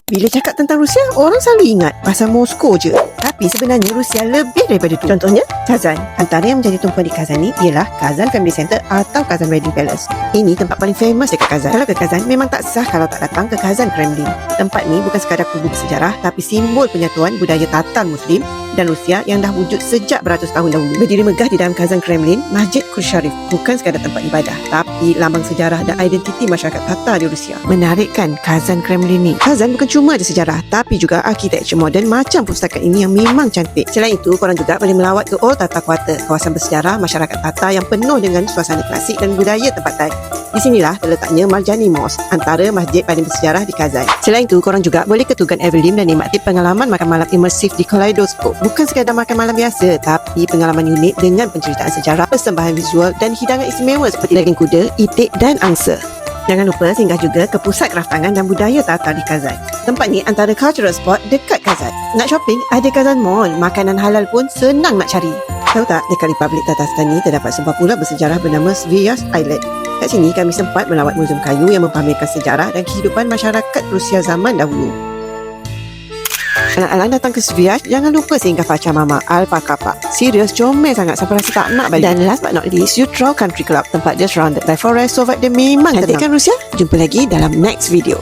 Bila cakap tentang Rusia, orang selalu ingat pasal Moskow je. Tapi sebenarnya Rusia lebih daripada itu. Contohnya, Kazan. Antara yang menjadi tumpuan di Kazan ni ialah Kazan Family Center atau Kazan Wedding Palace. Ini tempat paling famous dekat Kazan. Kalau ke Kazan, memang tak sah kalau tak datang ke Kazan Kremlin. Tempat ni bukan sekadar kubu bersejarah, tapi simbol penyatuan budaya Tatar Muslim dan Rusia yang dah wujud sejak beratus tahun dahulu. Berdiri megah di dalam Kazan Kremlin, Masjid Kursharif bukan sekadar tempat ibadah, tapi lambang sejarah dan identiti masyarakat Tatar di Rusia. Menarik kan Kazan Kremlin ni? Kazan bukan cuma ada sejarah, tapi juga arkitektur moden macam perpustakaan ini yang memang cantik. Selain itu, korang juga boleh melawat ke Old Tatar Quarter, kawasan bersejarah masyarakat Tatar yang penuh dengan suasana klasik dan budaya tempatan. Di sinilah terletaknya Marjani Mosque, antara masjid paling bersejarah di Kazan. Selain itu, korang juga boleh ke Tugan Evelyn dan nikmati pengalaman makan malam imersif di Kaleidoscope. Bukan sekadar makan malam biasa, tapi pengalaman unik dengan penceritaan sejarah, persembahan visual dan hidangan istimewa seperti daging kuda, itik dan angsa. Jangan lupa singgah juga ke Pusat Kraftangan dan Budaya Tatar di Kazan. Tempat ni antara cultural spot dekat Kazan. Nak shopping, ada Kazan Mall. Makanan halal pun senang nak cari. Tahu tak, dekat Republik Tatarstan ni terdapat sebuah pulau bersejarah bernama Svias Island. Kat sini kami sempat melawat muzium kayu yang mempamerkan sejarah dan kehidupan masyarakat Rusia zaman dahulu. Alang-alang datang ke Svias, jangan lupa singgah Pachamama Alpaka Park. Serius, comel sangat sampai rasa tak nak balik. Dan last but not least, Utrau Country Club. Tempat dia surrounded by forest, so vibe dia memang tenang. Cantik kan Rusia? Jumpa lagi dalam next video.